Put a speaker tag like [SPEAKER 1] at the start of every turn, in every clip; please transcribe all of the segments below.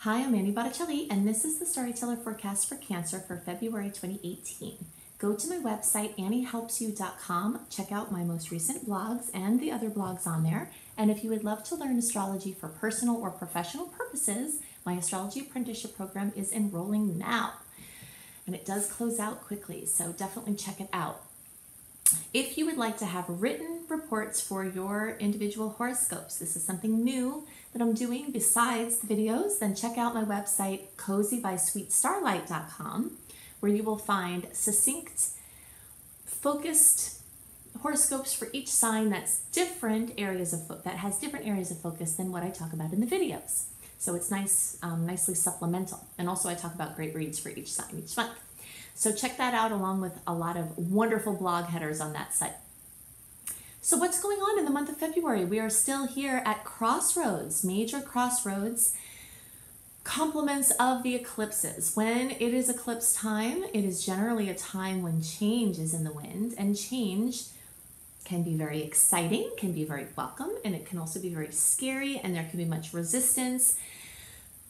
[SPEAKER 1] Hi, I'm Annie Botticelli, and this is the Storyteller Forecast for Cancer for February 2018. Go to my website, anniehelpsyou.com, check out my most recent blogs and the other blogs on there. And if you would love to learn astrology for personal or professional purposes, my astrology apprenticeship program is enrolling now. And it does close out quickly, so definitely check it out. If you would like to have written reports for your individual horoscopes, this is something new that I'm doing besides the videos, then check out my website, cozybysweetstarlight.com, where you will find succinct, focused horoscopes for each sign that has different areas of focus than what I talk about in the videos. So it's nice, nicely supplemental. And also I talk about great reads for each sign each month. So check that out along with a lot of wonderful blog headers on that site. So what's going on in the month of February? We are still here at crossroads, major crossroads, complements of the eclipses. When it is eclipse time, it is generally a time when change is in the wind, and change can be very exciting, can be very welcome, and it can also be very scary, and there can be much resistance.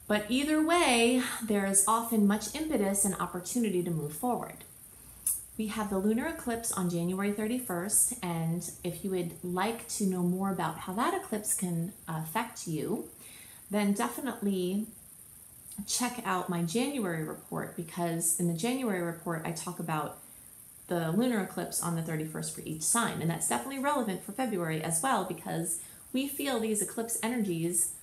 [SPEAKER 1] But either way, there is often much impetus and opportunity to move forward. We have the lunar eclipse on January 31st, and if you would like to know more about how that eclipse can affect you, then definitely check out my January report, because in the January report, I talk about the lunar eclipse on the 31st for each sign, and that's definitely relevant for February as well, because we feel these eclipse energies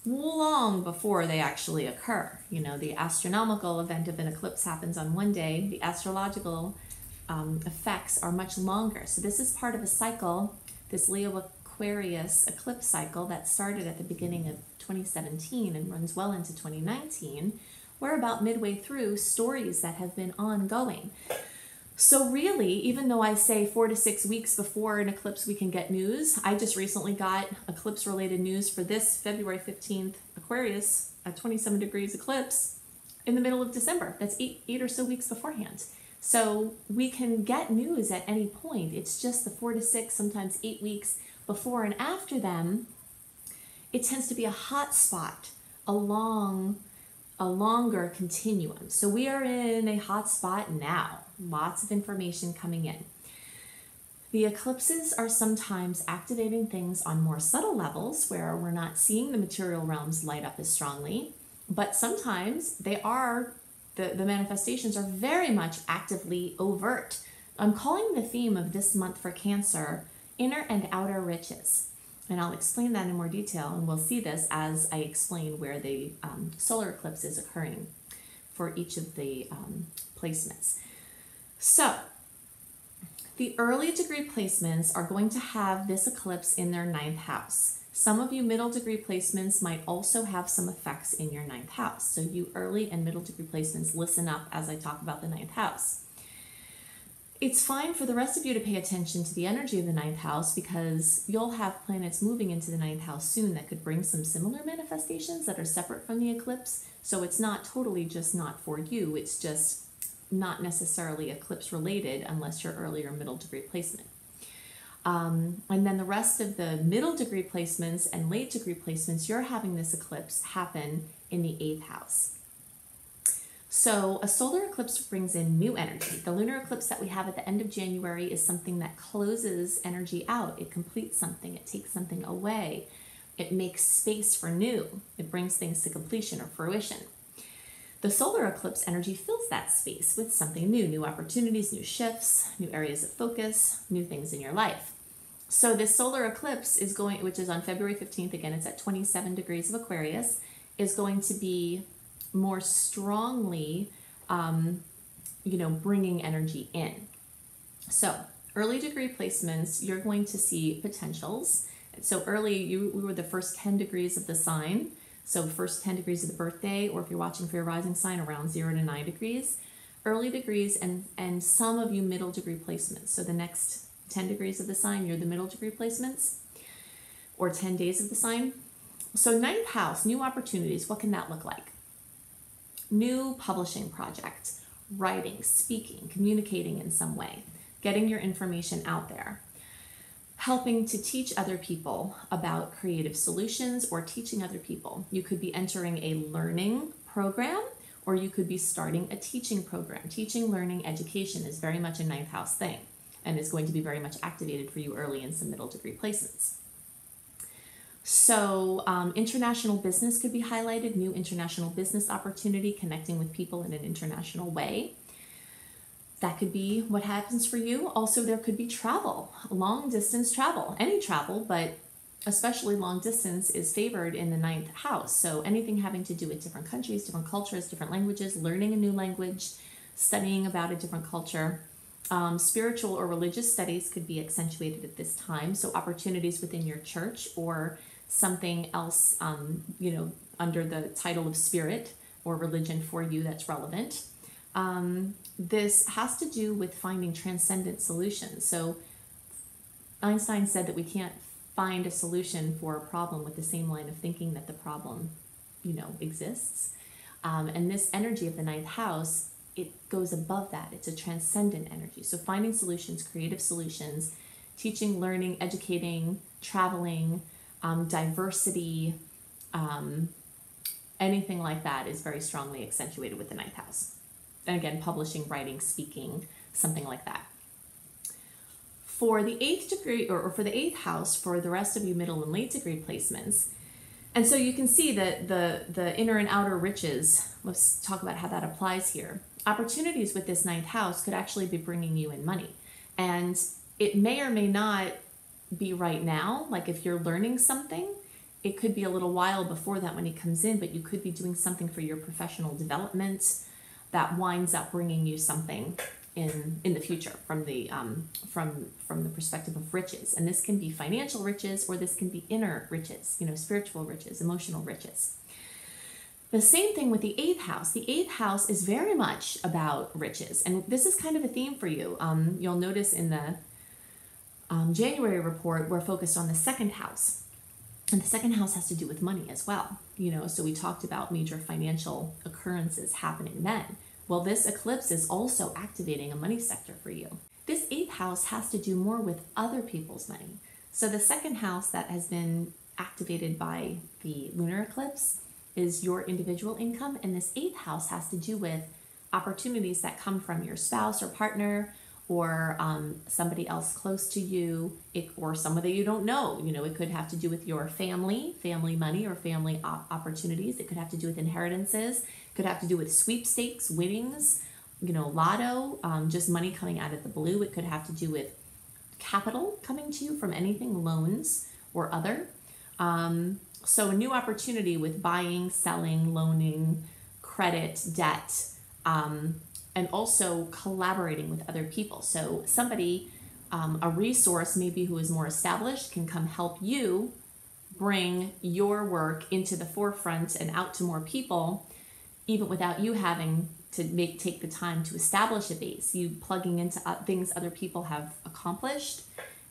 [SPEAKER 1] long before they actually occur. You know, the astronomical event of an eclipse happens on one day. The astrological effects are much longer. So this is part of a cycle, this Leo Aquarius eclipse cycle that started at the beginning of 2017 and runs well into 2019. We're about midway through stories that have been ongoing. So really, even though I say 4 to 6 weeks before an eclipse we can get news, I just recently got eclipse-related news for this February 15th Aquarius, a 27 degrees eclipse in the middle of December. That's eight or so weeks beforehand. So we can get news at any point. It's just the 4 to 6, sometimes 8 weeks before and after them. It tends to be a hot spot, a longer continuum. So we are in a hot spot now. Lots of information coming in. The eclipses are sometimes activating things on more subtle levels where we're not seeing the material realms light up as strongly, but sometimes they are, the manifestations are very much actively overt. I'm calling the theme of this month for Cancer, inner and outer riches. And I'll explain that in more detail, and we'll see this as I explain where the solar eclipse is occurring for each of the placements. So, the early degree placements are going to have this eclipse in their 9th house. Some of you middle degree placements might also have some effects in your 9th house. So you early and middle degree placements, listen up as I talk about the 9th house. It's fine for the rest of you to pay attention to the energy of the 9th house, because you'll have planets moving into the 9th house soon that could bring some similar manifestations that are separate from the eclipse. So it's not totally just not for you, it's just not necessarily eclipse related unless you're early or middle degree placement. And then the rest of the middle degree placements and late degree placements, you're having this eclipse happen in the 8th house. So a solar eclipse brings in new energy. The lunar eclipse that we have at the end of January is something that closes energy out. It completes something. It takes something away. It makes space for new. It brings things to completion or fruition. The solar eclipse energy fills that space with something new, new opportunities, new shifts, new areas of focus, new things in your life. So this solar eclipse is going, which is on February 15th, again, it's at 27 degrees of Aquarius, is going to be more strongly, bringing energy in. So early degree placements, you're going to see potentials. So early, we were the first 10 degrees of the sign. So first 10 degrees of the birthday, or if you're watching for your rising sign, around 0 to 9 degrees. Early degrees and some of you middle degree placements. So the next 10 degrees of the sign, you're the middle degree placements, or 10 days of the sign. So 9th house, new opportunities, what can that look like? New publishing project, writing, speaking, communicating in some way, getting your information out there. helping to teach other people about creative solutions or teaching other people. You could be entering a learning program, or you could be starting a teaching program. Teaching, learning, education is very much a ninth house thing and is going to be very much activated for you early in some middle degree placements. So international business could be highlighted, new international business opportunity, connecting with people in an international way. That could be what happens for you. Also, there could be travel, long distance travel, any travel, but especially long distance is favored in the ninth house. So anything having to do with different countries, different cultures, different languages, learning a new language, studying about a different culture. Spiritual or religious studies could be accentuated at this time. So opportunities within your church or something else, under the title of spirit or religion for you that's relevant. This has to do with finding transcendent solutions. So Einstein said that we can't find a solution for a problem with the same line of thinking that the problem, exists. And this energy of the ninth house, it goes above that. It's a transcendent energy. So finding solutions, creative solutions, teaching, learning, educating, traveling, diversity, anything like that is very strongly accentuated with the ninth house. And again, publishing, writing, speaking, something like that. For the 8th degree, or for the 8th house, for the rest of you middle and late degree placements, and so you can see that the inner and outer riches, let's talk about how that applies here. Opportunities with this 9th house could actually be bringing you in money. And it may or may not be right now. Like if you're learning something, it could be a little while before that when it comes in, but you could be doing something for your professional development that winds up bringing you something in the future from the perspective of riches. And this can be financial riches, or this can be inner riches, spiritual riches, emotional riches. The same thing with the 8th house. The 8th house is very much about riches. And this is kind of a theme for you. You'll notice in the January report, we're focused on the 2nd house. And the 2nd house has to do with money as well. So we talked about major financial occurrences happening then. Well, this eclipse is also activating a money sector for you. This 8th house has to do more with other people's money. So the 2nd house that has been activated by the lunar eclipse is your individual income, and this 8th house has to do with opportunities that come from your spouse or partner, or somebody else close to you, or somebody you don't know. It could have to do with your family money, or family opportunities. It could have to do with inheritances. It could have to do with sweepstakes, winnings, lotto, just money coming out of the blue. It could have to do with capital coming to you from anything, loans or other. So a new opportunity with buying, selling, loaning, credit, debt, and also collaborating with other people. So somebody, a resource maybe who is more established, can come help you bring your work into the forefront and out to more people, even without you having to take the time to establish a base. You plugging into things other people have accomplished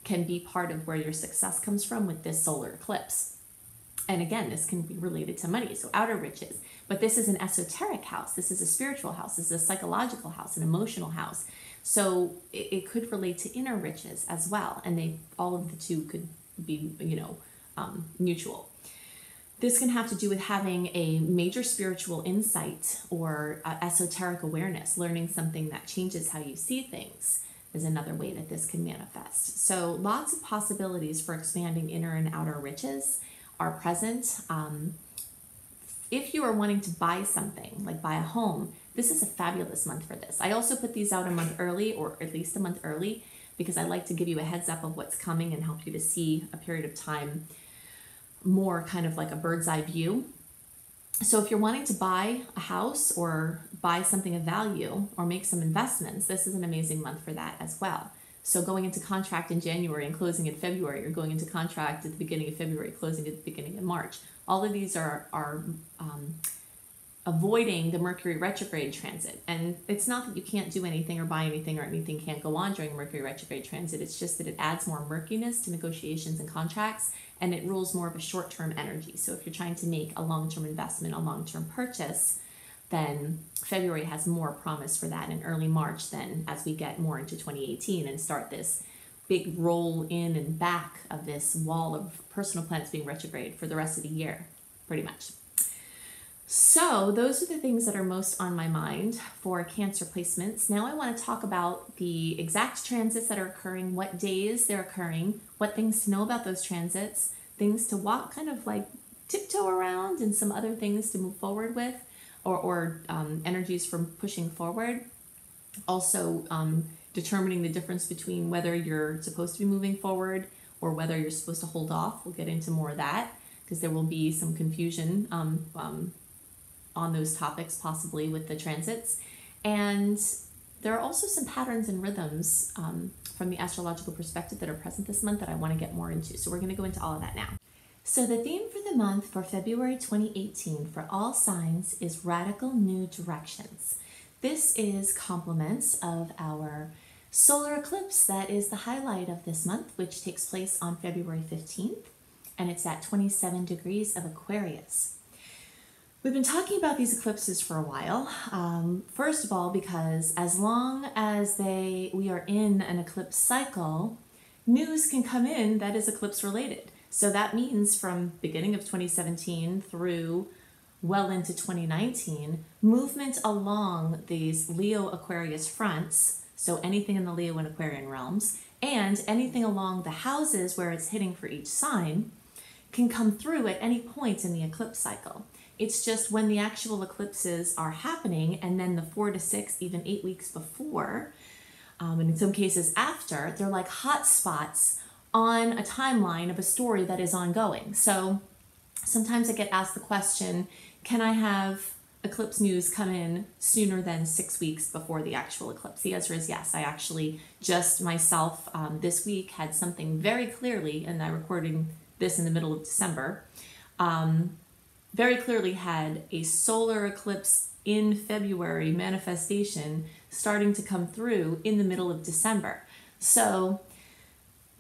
[SPEAKER 1] can be part of where your success comes from with this solar eclipse. And again, this can be related to money, so outer riches. But this is an esoteric house. This is a spiritual house. This is a psychological house, an emotional house. So it could relate to inner riches as well. And all of the two could be, mutual. This can have to do with having a major spiritual insight or esoteric awareness. Learning something that changes how you see things is another way that this can manifest. So lots of possibilities for expanding inner and outer riches are present. If you are wanting to buy something, like buy a home, this is a fabulous month for this. I also put these out a month early, or at least a month early, because I like to give you a heads up of what's coming and help you to see a period of time more kind of like a bird's eye view. So if you're wanting to buy a house or buy something of value or make some investments, this is an amazing month for that as well. So going into contract in January and closing in February, or going into contract at the beginning of February, closing at the beginning of March. All of these are avoiding the Mercury retrograde transit. And it's not that you can't do anything or buy anything, or anything can't go on during Mercury retrograde transit. It's just that it adds more murkiness to negotiations and contracts, and it rules more of a short-term energy. So if you're trying to make a long-term investment, a long-term purchase, then February has more promise for that, in early March then, as we get more into 2018 and start this big roll in and back of this wall of personal planets being retrograde for the rest of the year, pretty much. So those are the things that are most on my mind for Cancer placements. Now I want to talk about the exact transits that are occurring, what days they're occurring, what things to know about those transits, things to walk, kind of like tiptoe around, and some other things to move forward with, or energies from pushing forward. Also determining the difference between whether you're supposed to be moving forward or whether you're supposed to hold off. We'll get into more of that because there will be some confusion on those topics possibly with the transits. And there are also some patterns and rhythms from the astrological perspective that are present this month that I want to get more into. So we're going to go into all of that now. So the theme for the month for February 2018 for all signs is radical new directions. This is compliments of our solar eclipse that is the highlight of this month, which takes place on February 15th, and it's at 27 degrees of Aquarius. We've been talking about these eclipses for a while. First of all, because as long as we are in an eclipse cycle, news can come in that is eclipse related. So that means from beginning of 2017 through well into 2019, movement along these Leo Aquarius fronts, so anything in the Leo and Aquarian realms, and anything along the houses where it's hitting for each sign, can come through at any point in the eclipse cycle. It's just when the actual eclipses are happening, and then the 4 to 6, even 8 weeks before, and in some cases after, they're like hot spots on a timeline of a story that is ongoing. So sometimes I get asked the question, can I have eclipse news come in sooner than 6 weeks before the actual eclipse? The answer is yes. I actually just myself this week had something very clearly, and I'm recording this in the middle of December, very clearly had a solar eclipse in February manifestation starting to come through in the middle of December. So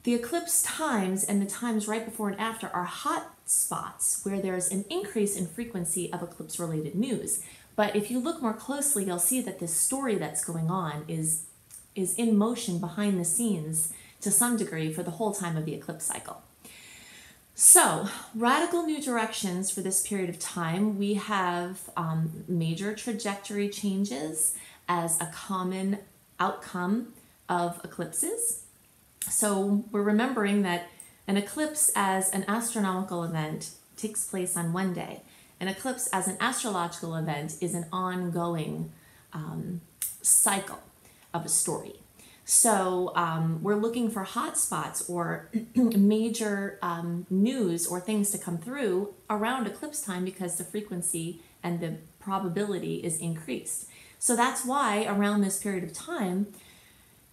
[SPEAKER 1] the eclipse times and the times right before and after are hot spots where there's an increase in frequency of eclipse related news. But if you look more closely, you'll see that this story that's going on is in motion behind the scenes to some degree for the whole time of the eclipse cycle. So, radical new directions for this period of time. We have major trajectory changes as a common outcome of eclipses. So we're remembering that an eclipse as an astronomical event takes place on one day. An eclipse as an astrological event is an ongoing cycle of a story. So we're looking for hot spots or major news or things to come through around eclipse time because the frequency and the probability is increased. So that's why around this period of time,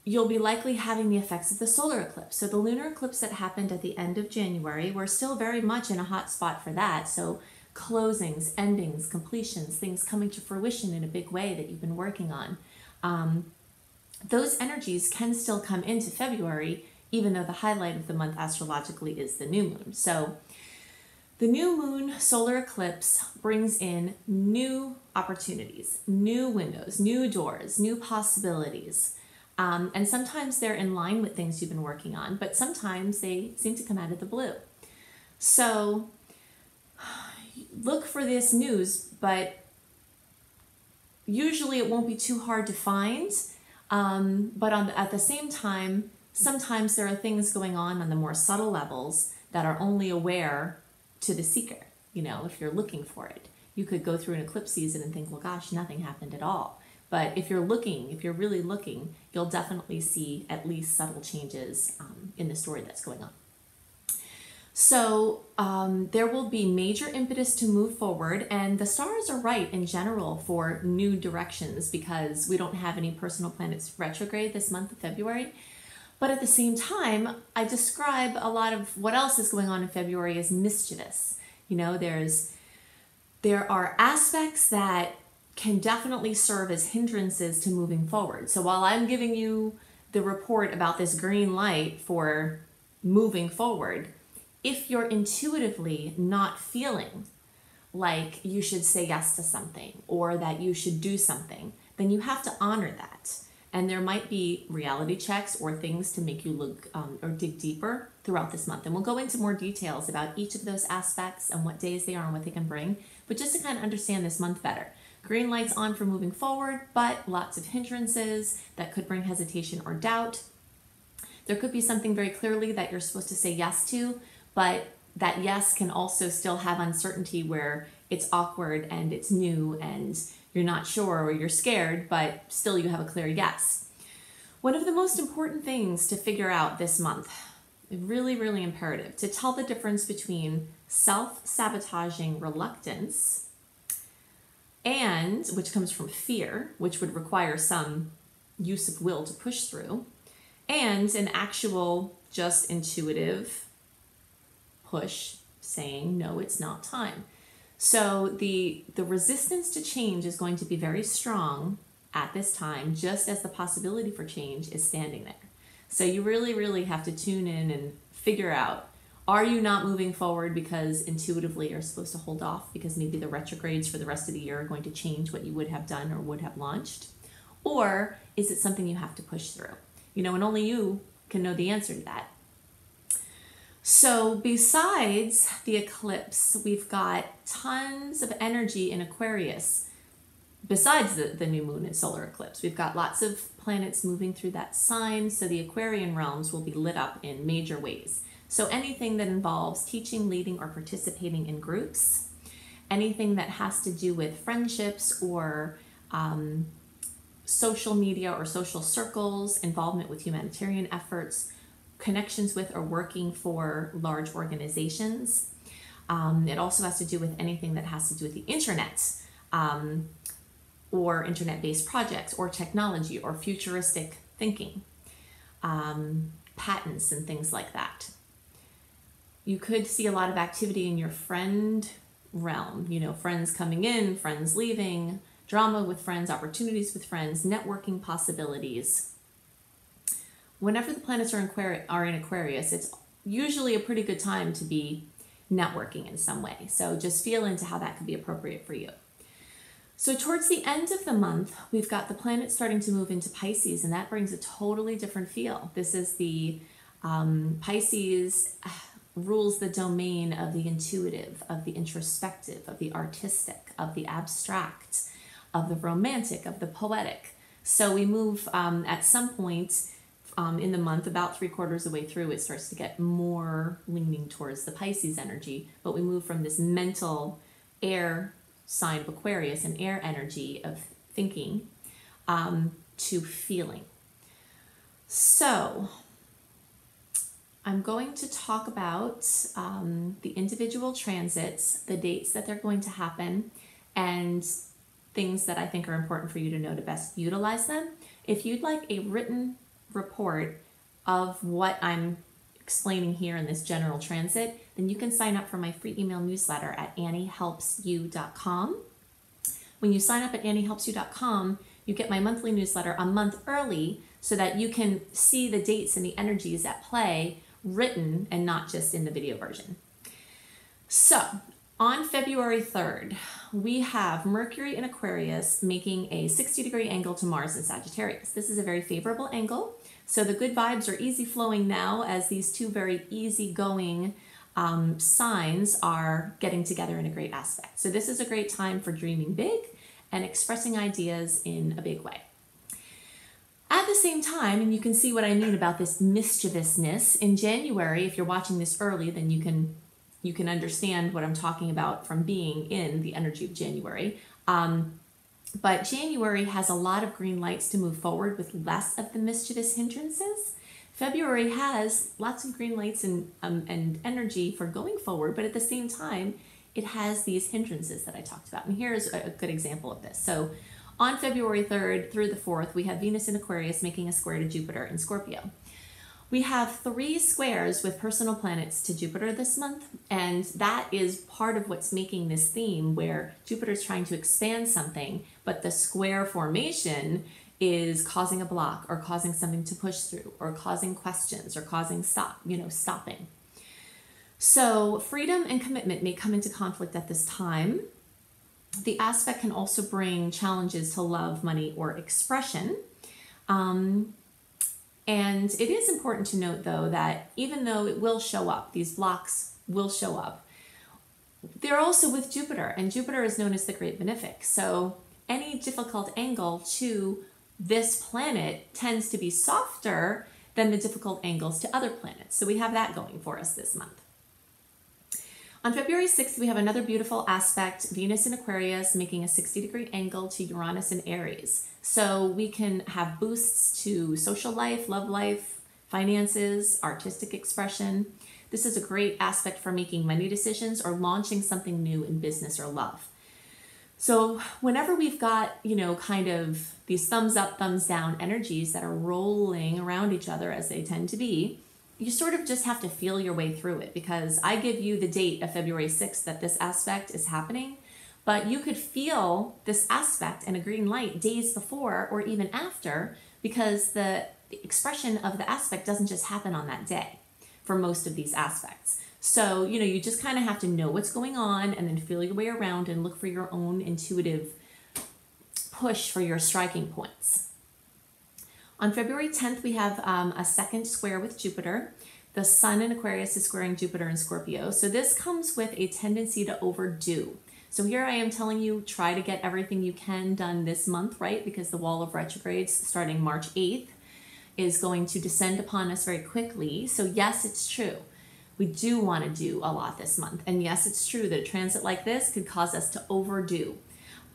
[SPEAKER 1] you'll be likely having the effects of the solar eclipse. So the lunar eclipse that happened at the end of January, we're still very much in a hot spot for that. So closings, endings, completions, things coming to fruition in a big way that you've been working on. Those energies can still come into February, even though the highlight of the month astrologically is the new moon. So the new moon solar eclipse brings in new opportunities, new windows, new doors, new possibilities. And sometimes they're in line with things you've been working on, but sometimes they seem to come out of the blue. So look for this news, but usually it won't be too hard to find. But at the same time, sometimes there are things going on the more subtle levels that are only aware to the seeker. You know, if you're looking for it, you could go through an eclipse season and think, well, gosh, nothing happened at all. But if you're really looking, you'll definitely see at least subtle changes in the story that's going on. So there will be major impetus to move forward, and the stars are right in general for new directions because we don't have any personal planets retrograde this month of February. But at the same time, I describe a lot of what else is going on in February as mischievous. You know, there are aspects that can definitely serve as hindrances to moving forward. So while I'm giving you the report about this green light for moving forward, if you're intuitively not feeling like you should say yes to something or that you should do something, then you have to honor that And there might be reality checks or things to make you look or dig deeper throughout this month. And we'll go into more details about each of those aspects and what days they are and what they can bring. But just to kind of understand this month better. Green lights on for moving forward, but lots of hindrances that could bring hesitation or doubt. There could be something very clearly that you're supposed to say yes to, but that yes can also still have uncertainty where it's awkward and it's new and you're not sure or you're scared, but still you have a clear yes. One of the most important things to figure out this month, really, really imperative, to tell the difference between self-sabotaging reluctance and, which comes from fear, which would require some use of will to push through, and an actual just intuitive push saying, no, it's not time. So the resistance to change is going to be very strong at this time, just as the possibility for change is standing there. So you really, really have to tune in and figure out, are you not moving forward because intuitively you're supposed to hold off because maybe the retrogrades for the rest of the year are going to change what you would have done or would have launched? Or is it something you have to push through? You know, and only you can know the answer to that. So besides the eclipse, we've got tons of energy in Aquarius. Besides the new moon and solar eclipse, we've got lots of planets moving through that sign. So the Aquarian realms will be lit up in major ways. So anything that involves teaching, leading, or participating in groups, anything that has to do with friendships or social media or social circles, involvement with humanitarian efforts, connections with or working for large organizations. It also has to do with anything that has to do with the internet or internet-based projects or technology or futuristic thinking, patents and things like that. You could see a lot of activity in your friend realm, you know, friends coming in, friends leaving, drama with friends, opportunities with friends, networking possibilities. Whenever the planets are in Aquarius, it's usually a pretty good time to be networking in some way. So just feel into how that could be appropriate for you. So towards the end of the month, we've got the planets starting to move into Pisces, and that brings a totally different feel. This is the Pisces rules the domain of the intuitive, of the introspective, of the artistic, of the abstract, of the romantic, of the poetic. So we move at some point in the month, about 3/4 of the way through, it starts to get more leaning towards the Pisces energy, but we move from this mental air sign of Aquarius and air energy of thinking to feeling. So I'm going to talk about the individual transits, the dates that they're going to happen, and things that I think are important for you to know to best utilize them. If you'd like a written report of what I'm explaining here in this general transit, then you can sign up for my free email newsletter at anniehelpsyou.com. When you sign up at anniehelpsyou.com, you get my monthly newsletter a month early so that you can see the dates and the energies at play written and not just in the video version. So on February 3rd, we have Mercury in Aquarius making a 60-degree angle to Mars in Sagittarius. This is a very favorable angle. So the good vibes are easy flowing now as these two very easygoing signs are getting together in a great aspect. So this is a great time for dreaming big and expressing ideas in a big way. At the same time, and you can see what I mean about this mischievousness, in January, if you're watching this early, then you can understand what I'm talking about from being in the energy of January. But January has a lot of green lights to move forward with less of the mischievous hindrances. February has lots of green lights and energy for going forward, but at the same time, it has these hindrances that I talked about. And here's a good example of this. So on February 3rd through the 4th, we have Venus in Aquarius making a square to Jupiter in Scorpio. We have 3 squares with personal planets to Jupiter this month, and that is part of what's making this theme where Jupiter's trying to expand something, but the square formation is causing a block or causing something to push through or causing questions or causing stopping. So freedom and commitment may come into conflict at this time. The aspect can also bring challenges to love, money, or expression. And it is important to note, though, that even though it will show up, these blocks will show up, they're also with Jupiter, and Jupiter is known as the Great Benefic. So any difficult angle to this planet tends to be softer than the difficult angles to other planets. So we have that going for us this month. On February 6th, we have another beautiful aspect, Venus in Aquarius making a 60-degree angle to Uranus in Aries. So we can have boosts to social life, love life, finances, artistic expression. This is a great aspect for making money decisions or launching something new in business or love. So whenever we've got, kind of these thumbs up, thumbs down energies that are rolling around each other as they tend to be, you sort of just have to feel your way through it, because I give you the date of February 6th that this aspect is happening, but you could feel this aspect and a green light days before or even after, because the expression of the aspect doesn't just happen on that day for most of these aspects. So, you just kind of have to know what's going on and then feel your way around and look for your own intuitive push for your striking points. On February 10th, we have a second square with Jupiter. The Sun in Aquarius is squaring Jupiter in Scorpio. So this comes with a tendency to overdo. So here I am telling you, try to get everything you can done this month, right? Because the wall of retrogrades starting March 8th is going to descend upon us very quickly. So yes, it's true. We do want to do a lot this month. And yes, it's true that a transit like this could cause us to overdo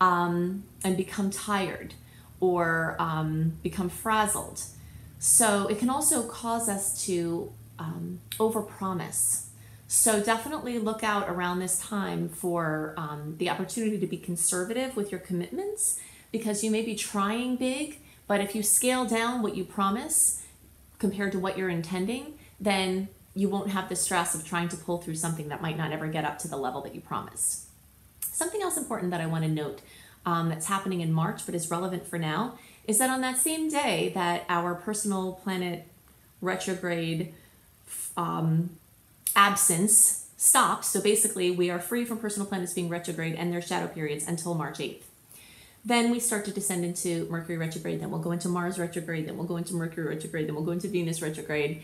[SPEAKER 1] and become tired or become frazzled. So it can also cause us to overpromise. So definitely look out around this time for the opportunity to be conservative with your commitments, because you may be trying big, but if you scale down what you promise compared to what you're intending, then you won't have the stress of trying to pull through something that might not ever get up to the level that you promised. Something else important that I want to note that's happening in March but is relevant for now is that on that same day that our personal planet retrograde absence stops, so basically we are free from personal planets being retrograde and their shadow periods until March 8th. Then we start to descend into Mercury retrograde, then we'll go into Mars retrograde, then we'll go into Mercury retrograde, then we'll go into Venus retrograde.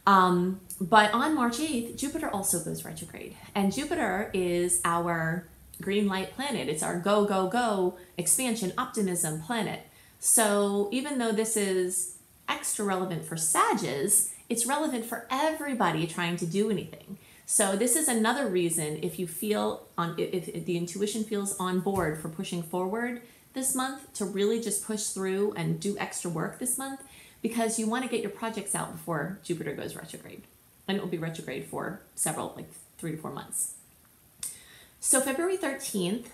[SPEAKER 1] But on March 8th, Jupiter also goes retrograde. And Jupiter is our green light planet. It's our go, go, go, expansion, optimism planet. So even though this is extra relevant for Sagittarius, it's relevant for everybody trying to do anything. So this is another reason, if you feel if the intuition feels on board for pushing forward this month, to really just push through and do extra work this month, because you want to get your projects out before Jupiter goes retrograde. And it will be retrograde for several, like 3 to 4 months. So February 13th,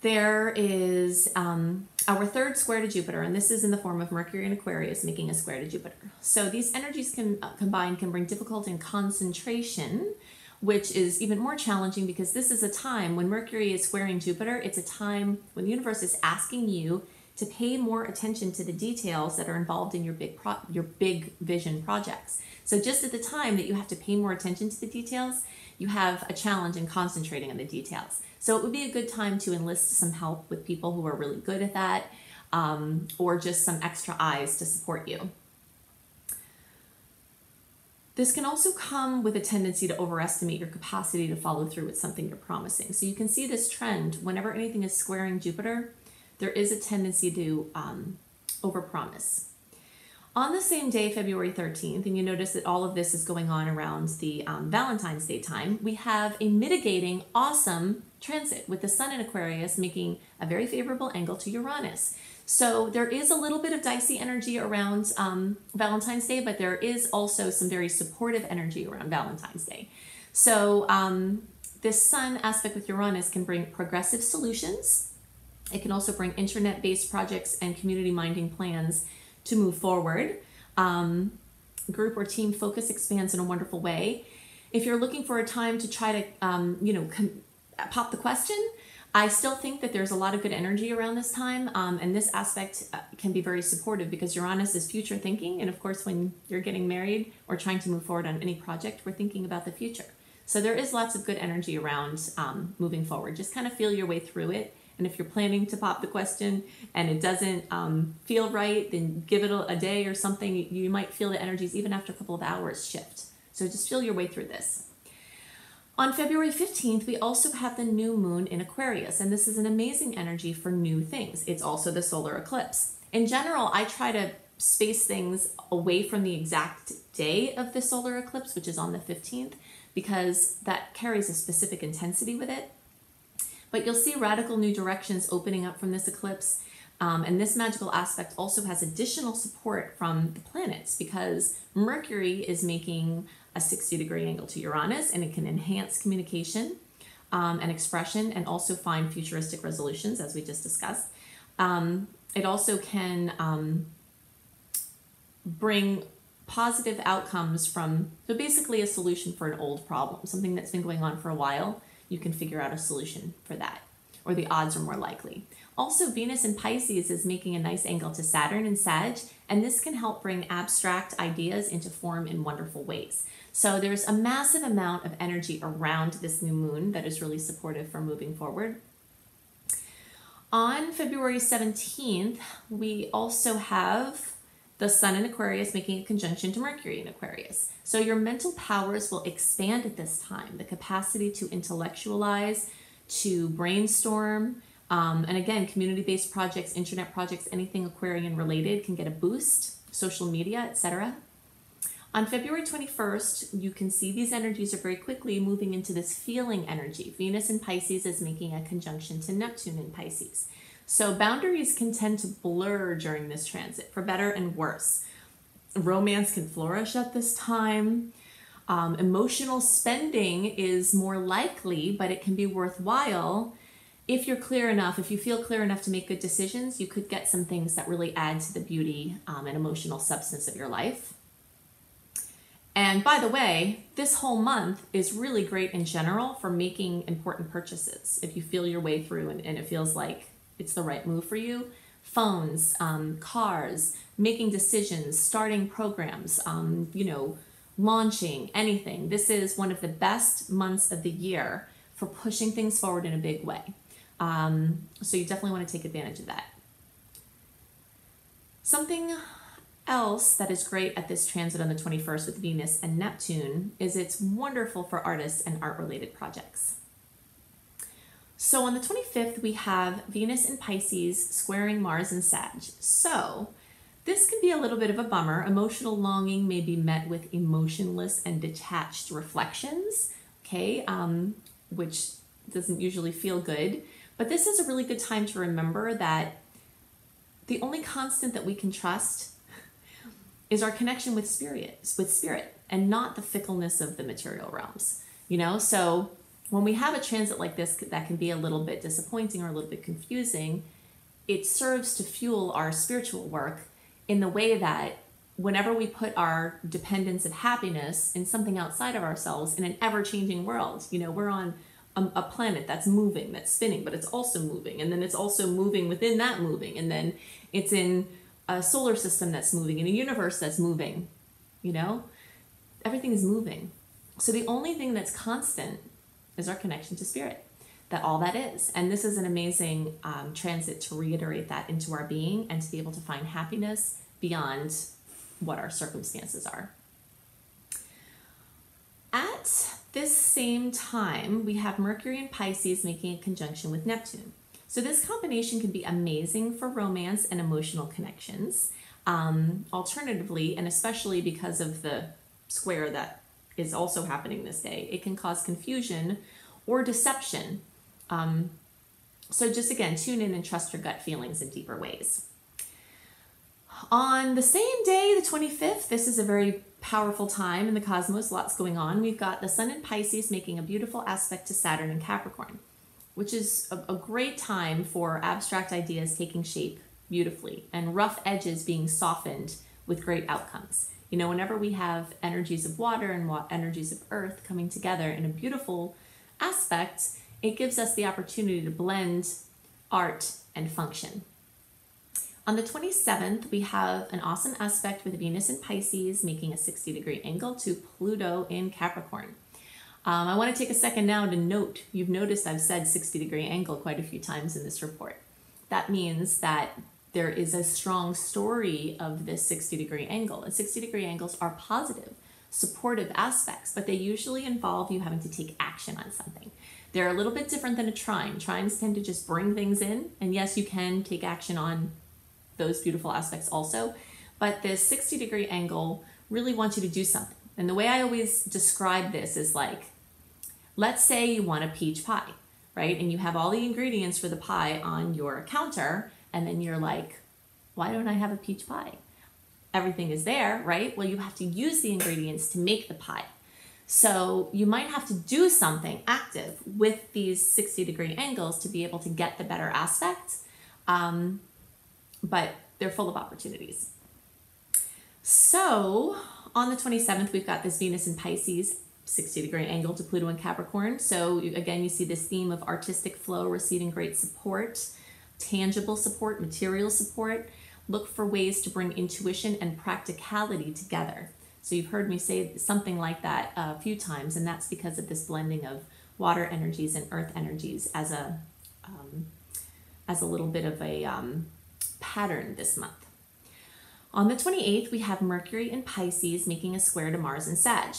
[SPEAKER 1] there is our third square to Jupiter, and this is in the form of Mercury and Aquarius making a square to Jupiter. So these energies combined can bring difficulty in concentration, which is even more challenging because this is a time when Mercury is squaring Jupiter. It's a time when the universe is asking you to pay more attention to the details that are involved in your big vision projects. So just at the time that you have to pay more attention to the details, you have a challenge in concentrating on the details. So it would be a good time to enlist some help with people who are really good at that, or just some extra eyes to support you. This can also come with a tendency to overestimate your capacity to follow through with something you're promising. So you can see this trend whenever anything is squaring Jupiter, there is a tendency to overpromise. On the same day, February 13th, and you notice that all of this is going on around the Valentine's Day time, we have a mitigating, awesome transit with the Sun in Aquarius making a very favorable angle to Uranus. So there is a little bit of dicey energy around Valentine's Day, but there is also some very supportive energy around Valentine's Day. So this Sun aspect with Uranus can bring progressive solutions. It can also bring internet-based projects and community-minding plans to move forward. Group or team focus expands in a wonderful way. If you're looking for a time to try to, pop the question, I still think that there's a lot of good energy around this time, and this aspect can be very supportive because Uranus is future thinking, and of course when you're getting married or trying to move forward on any project, we're thinking about the future. So there is lots of good energy around moving forward. Just kind of feel your way through it And if you're planning to pop the question and it doesn't feel right, then give it a day or something. You might feel the energies even after a couple of hours shift. So just feel your way through this. On February 15th, we also have the new moon in Aquarius, and this is an amazing energy for new things. It's also the solar eclipse. In general, I try to space things away from the exact day of the solar eclipse, which is on the 15th, because that carries a specific intensity with it. But you'll see radical new directions opening up from this eclipse. And this magical aspect also has additional support from the planets, because Mercury is making a 60-degree angle to Uranus, and it can enhance communication and expression, and also find futuristic resolutions, as we just discussed. It also can bring positive outcomes from, so basically a solution for an old problem, something that's been going on for a while. You can figure out a solution for that, or the odds are more likely. Also, Venus in Pisces is making a nice angle to Saturn in Sag, and this can help bring abstract ideas into form in wonderful ways. So there's a massive amount of energy around this new moon that is really supportive for moving forward. On February 17th, we also have the Sun in Aquarius making a conjunction to Mercury in Aquarius. So your mental powers will expand at this time. The capacity to intellectualize, to brainstorm, and again, community-based projects, internet projects, anything Aquarian related can get a boost, social media, etc. On February 21st, you can see these energies are very quickly moving into this feeling energy. Venus in Pisces is making a conjunction to Neptune in Pisces. So boundaries can tend to blur during this transit, for better and worse. Romance can flourish at this time. Emotional spending is more likely, but it can be worthwhile. If you're clear enough, if you feel clear enough to make good decisions, you could get some things that really add to the beauty and emotional substance of your life. And by the way, this whole month is really great in general for making important purchases. If you feel your way through and it feels like it's the right move for you. Phones, cars, making decisions, starting programs, launching anything. This is one of the best months of the year for pushing things forward in a big way. So you definitely want to take advantage of that. Something else that is great at this transit on the 21st with Venus and Neptune is it's wonderful for artists and art-related projects. So on the 25th, we have Venus in Pisces squaring Mars in Sag. So this can be a little bit of a bummer. Emotional longing may be met with emotionless and detached reflections, okay, which doesn't usually feel good. But this is a really good time to remember that the only constant that we can trust is our connection with spirit, and not the fickleness of the material realms. So when we have a transit like this that can be a little bit disappointing or a little bit confusing, it serves to fuel our spiritual work in the way that whenever we put our dependence of happiness in something outside of ourselves in an ever-changing world, we're on a planet that's moving, that's spinning, but it's also moving, and then it's also moving within that moving, and then it's in a solar system that's moving, in a universe that's moving, everything is moving. So the only thing that's constant is our connection to spirit, that all that is. And this is an amazing transit to reiterate that into our being and to be able to find happiness beyond what our circumstances are. At this same time, we have Mercury and Pisces making a conjunction with Neptune. So this combination can be amazing for romance and emotional connections. Alternatively, and especially because of the square that is also happening this day, it can cause confusion or deception. So just again, tune in and trust your gut feelings in deeper ways. On the same day, the 25th, this is a very powerful time in the cosmos, lots going on. We've got the Sun in Pisces making a beautiful aspect to Saturn in Capricorn, which is a great time for abstract ideas taking shape beautifully and rough edges being softened with great outcomes. Whenever we have energies of water and energies of earth coming together in a beautiful aspect, it gives us the opportunity to blend art and function. On the 27th, we have an awesome aspect with Venus in Pisces making a 60-degree angle to Pluto in Capricorn. I want to take a second now to note, you've noticed I've said 60-degree angle quite a few times in this report. That means that there is a strong story of this 60-degree angle. And 60-degree angles are positive, supportive aspects, but they usually involve you having to take action on something. They're a little bit different than a trine. Trines tend to just bring things in, and yes, you can take action on those beautiful aspects also, but this 60-degree angle really wants you to do something. And the way I always describe this is like, let's say you want a peach pie, right? And you have all the ingredients for the pie on your counter, and then you're like, why don't I have a peach pie? Everything is there, right? Well, you have to use the ingredients to make the pie. So you might have to do something active with these 60-degree angles to be able to get the better aspect, but they're full of opportunities. So on the 27th, we've got this Venus in Pisces, 60-degree angle to Pluto in Capricorn. So again, you see this theme of artistic flow, receiving great support, tangible support, material support. Look for ways to bring intuition and practicality together. So you've heard me say something like that a few times, and that's because of this blending of water energies and earth energies as a little bit of a pattern this month. On the 28th, we have Mercury in Pisces making a square to Mars in Sag.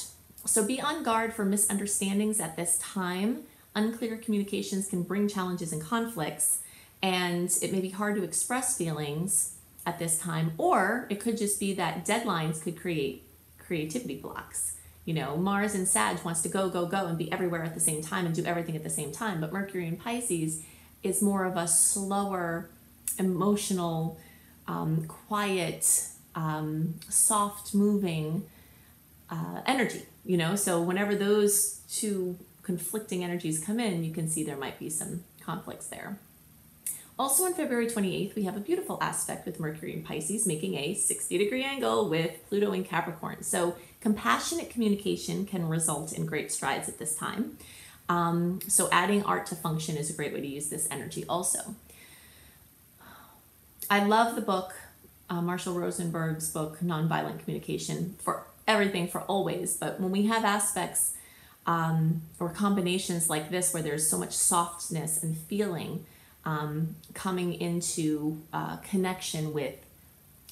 [SPEAKER 1] So be on guard for misunderstandings at this time. Unclear communications can bring challenges and conflicts, and it may be hard to express feelings at this time, or it could just be that deadlines could create creativity blocks. You know, Mars in Sag wants to go, go, go and be everywhere at the same time and do everything at the same time, but Mercury in Pisces is more of a slower, emotional, quiet, soft moving energy, you know? So whenever those two conflicting energies come in, you can see there might be some conflicts there. Also on February 28th, we have a beautiful aspect with Mercury in Pisces making a 60-degree angle with Pluto in Capricorn. So compassionate communication can result in great strides at this time. So adding art to function is a great way to use this energy also. I love the book, Marshall Rosenberg's book, Nonviolent Communication, for everything, for always. But when we have aspects or combinations like this where there's so much softness and feeling, coming into connection with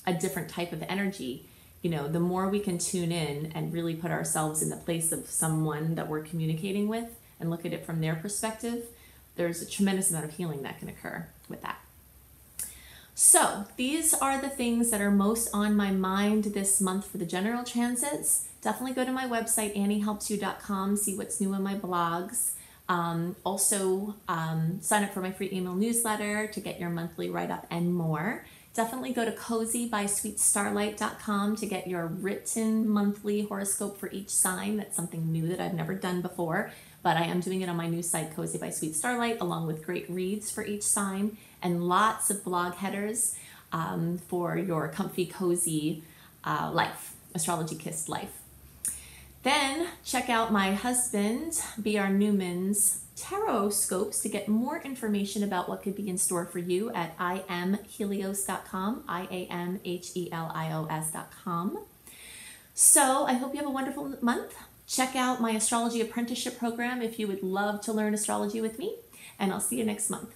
[SPEAKER 1] a different type of energy, you know, the more we can tune in and really put ourselves in the place of someone that we're communicating with and look at it from their perspective, there's a tremendous amount of healing that can occur with that. So these are the things that are most on my mind this month for the general transits. Definitely go to my website, anniehelpsyou.com, see what's new in my blogs. Also, sign up for my free email newsletter to get your monthly write-up and more. Definitely go to cozybysweetstarlight.com to get your written monthly horoscope for each sign. That's something new that I've never done before, but I am doing it on my new site, Cozy by Sweet Starlight, along with great reads for each sign and lots of blog headers for your comfy, cozy life, astrology kissed life. Then check out my husband, B.R. Newman's tarot scopes to get more information about what could be in store for you at iamhelios.com, iamhelios.com. So I hope you have a wonderful month. Check out my astrology apprenticeship program if you would love to learn astrology with me, and I'll see you next month.